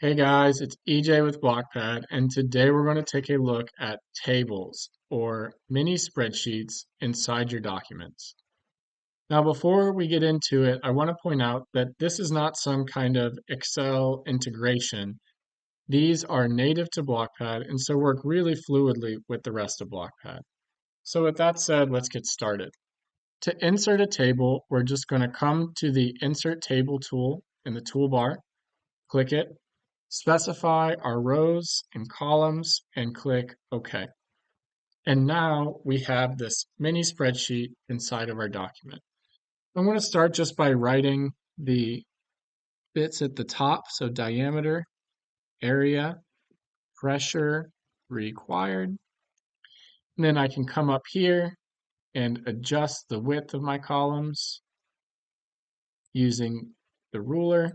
Hey guys, it's EJ with Blockpad, and today we're going to take a look at tables or mini spreadsheets inside your documents. Now, before we get into it, I want to point out that this is not some kind of Excel integration. These are native to Blockpad and so work really fluidly with the rest of Blockpad. So with that said, let's get started. To insert a table, we're just going to come to the Insert Table tool in the toolbar, click it, specify our rows and columns, and click OK. And now we have this mini spreadsheet inside of our document. I'm going to start just by writing the bits at the top, so diameter, area, pressure required. And then I can come up here and adjust the width of my columns using the ruler.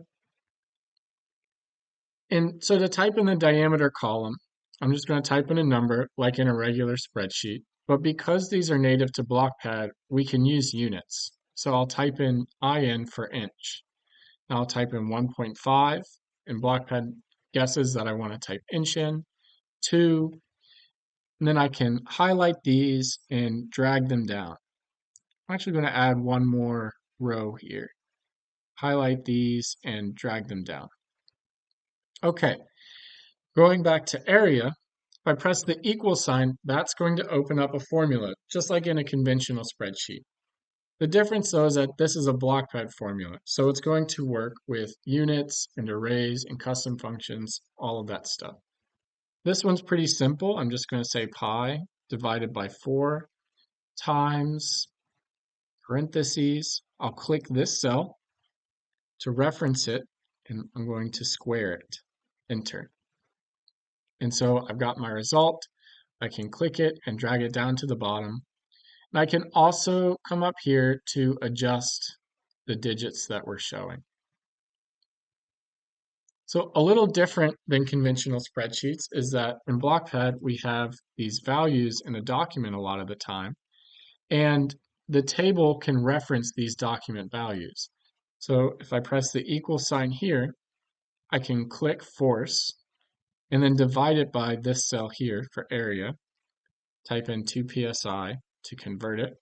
And so to type in the diameter column, I'm just going to type in a number like in a regular spreadsheet. But because these are native to Blockpad, we can use units. So I'll type in IN for inch. Now I'll type in 1.5, and Blockpad guesses that I want to type inch in, 2, and then I can highlight these and drag them down. I'm actually going to add one more row here. Highlight these and drag them down. Okay, going back to area, if I press the equal sign, that's going to open up a formula, just like in a conventional spreadsheet. The difference though is that this is a Blockpad formula, so it's going to work with units and arrays and custom functions, all of that stuff. This one's pretty simple. I'm just going to say pi divided by 4 times parentheses. I'll click this cell to reference it, and I'm going to square it, enter. And so I've got my result. I can click it and drag it down to the bottom. And I can also come up here to adjust the digits that we're showing. So a little different than conventional spreadsheets is that in Blockpad, we have these values in a document a lot of the time, and the table can reference these document values. So if I press the equal sign here, I can click force and then divide it by this cell here for area, type in 2 psi to convert it,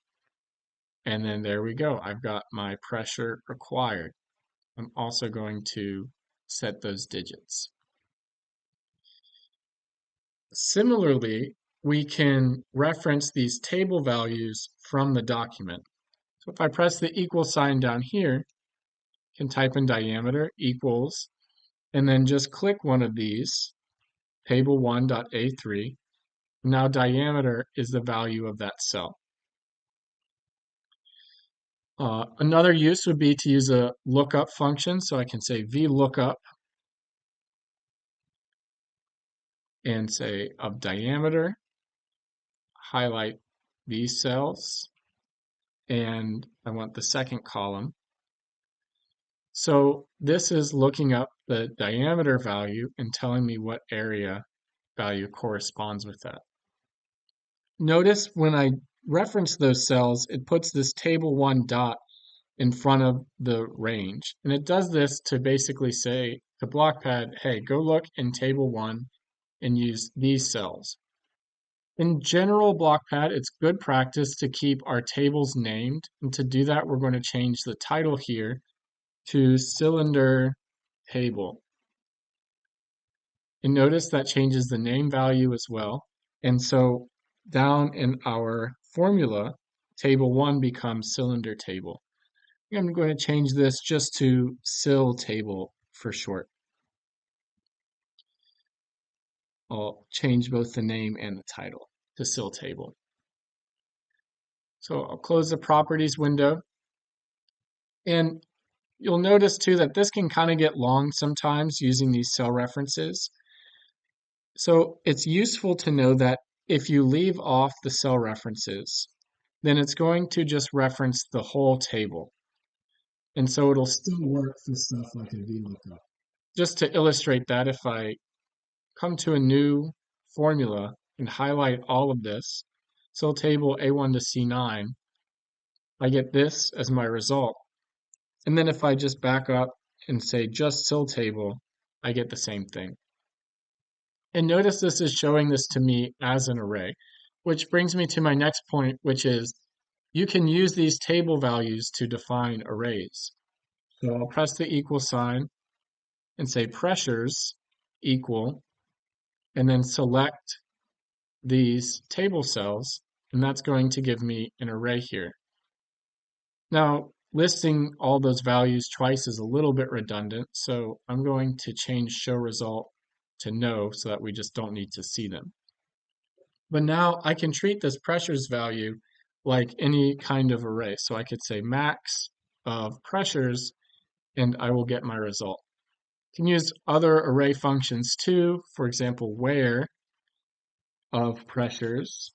and then there we go. I've got my pressure required. I'm also going to set those digits. Similarly, we can reference these table values from the document. So if I press the equal sign down here, I can type in diameter equals, and then just click one of these, table1.A3. Now diameter is the value of that cell. Another use would be to use a lookup function. So I can say VLOOKUP and say of diameter, highlight these cells, and I want the second column. So this is looking up the diameter value and telling me what area value corresponds with that. Notice when I reference those cells, it puts this table 1 dot in front of the range. And it does this to basically say to Blockpad, hey, go look in table 1 and use these cells. In general, Blockpad, it's good practice to keep our tables named. And to do that, we're going to change the title here to cylinder table. And notice that changes the name value as well. And so down in our formula, table 1 becomes cylinder table. I'm going to change this just to SIL table for short. I'll change both the name and the title to SIL table. So I'll close the properties window. And you'll notice too that this can kind of get long sometimes using these cell references. So it's useful to know that if you leave off the cell references, then it's going to just reference the whole table. And so it'll still work for stuff like a VLOOKUP. Just to illustrate that, if I come to a new formula and highlight all of this, SIL table A1 to C9, I get this as my result. And then if I just back up and say just SIL table, I get the same thing. And notice this is showing this to me as an array, which brings me to my next point, which is you can use these table values to define arrays. So I'll press the equal sign and say pressures equal, and then select these table cells, and that's going to give me an array here. Now, listing all those values twice is a little bit redundant, so I'm going to change show result to no so that we just don't need to see them. But now I can treat this pressures value like any kind of array. So I could say max of pressures and I will get my result. You can use other array functions too. For example, where of pressures.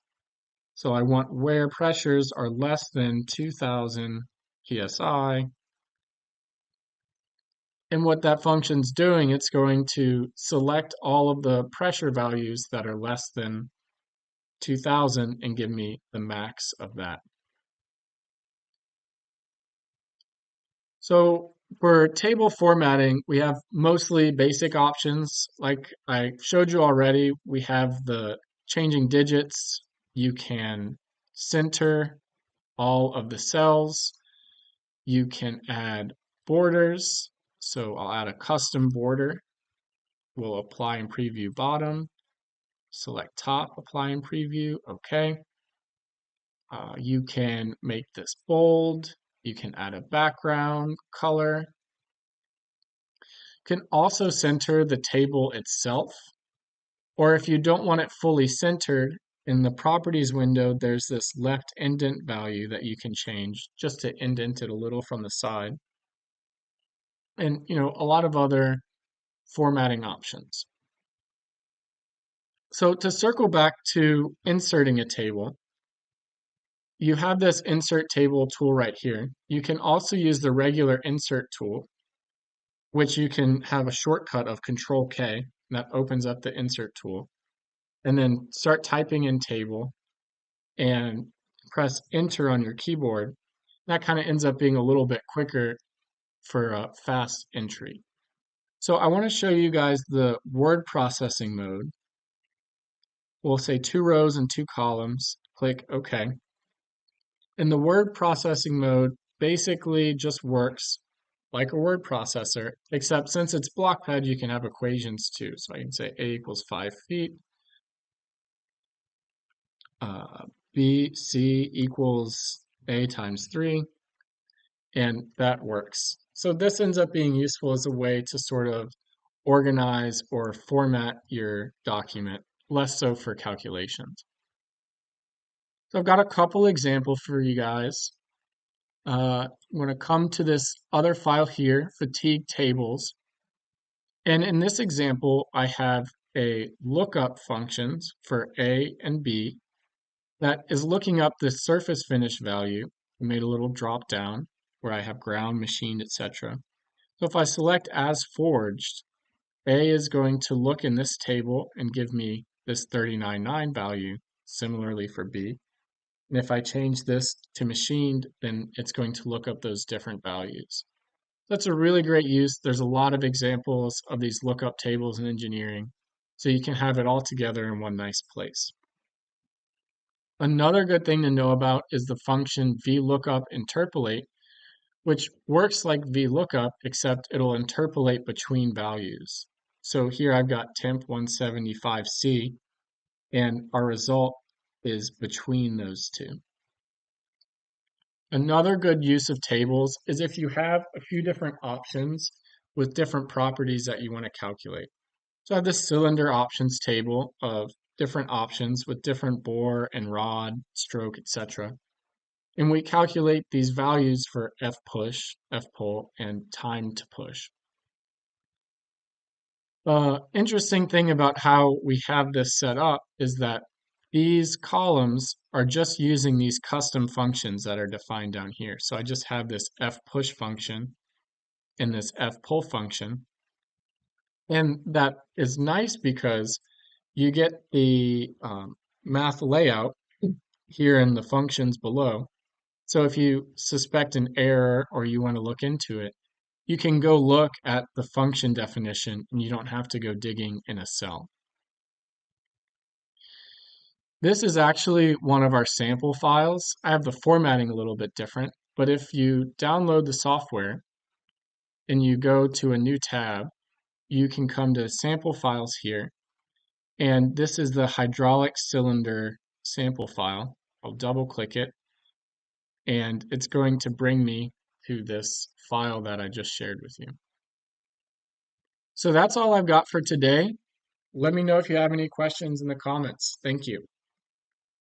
So I want where pressures are less than 2000 psi. And what that function's doing, it's going to select all of the pressure values that are less than 2000 and give me the max of that. So for table formatting, we have mostly basic options. Like I showed you already, we have the changing digits. You can center all of the cells. You can add borders. So I'll add a custom border. We'll apply and preview bottom. Select top, apply and preview. Okay. You can make this bold. You can add a background color. Can also center the table itself, or if you don't want it fully centered, in the properties window, there's this left indent value that you can change just to indent it a little from the side. And, a lot of other formatting options. So to circle back to inserting a table, you have this insert table tool right here. You can also use the regular insert tool, which you can have a shortcut of Control K, that opens up the insert tool, and then start typing in table and press enter on your keyboard. That kind of ends up being a little bit quicker for a fast entry. So I want to show you guys the word processing mode. We'll say 2 rows and 2 columns, click OK. And the word processing mode basically just works like a word processor, except since it's Blockpad, you can have equations too. So I can say A equals 5 feet, C equals A times 3, and that works. So this ends up being useful as a way to sort of organize or format your document, less so for calculations. So I've got a couple examples for you guys. I'm going to come to this other file here, fatigue tables. And in this example, I have a lookup functions for A and B that is looking up the surface finish value. I made a little drop down where I have ground, machined, etc. So if I select as forged, A is going to look in this table and give me this 39.9 value, similarly for B. And if I change this to machined, then it's going to look up those different values. That's a really great use. There's a lot of examples of these lookup tables in engineering, so you can have it all together in one nice place. Another good thing to know about is the function VLOOKUP interpolate, which works like VLOOKUP, except it'll interpolate between values. So here I've got temp 175C, and our result is between those two. Another good use of tables is if you have a few different options with different properties that you want to calculate. So I have this cylinder options table of different options with different bore and rod, stroke, etc. And we calculate these values for F push, F pull, and time to push. Interesting thing about how we have this set up is that these columns are just using these custom functions that are defined down here. So I just have this F push function and this F pull function. And that is nice because you get the math layout here in the functions below. So if you suspect an error or you want to look into it, you can go look at the function definition and you don't have to go digging in a cell. This is actually one of our sample files. I have the formatting a little bit different, but if you download the software and you go to a new tab, you can come to sample files here. And this is the hydraulic cylinder sample file. I'll double click it and it's going to bring me to this file that I just shared with you. So that's all I've got for today. Let me know if you have any questions in the comments. Thank you.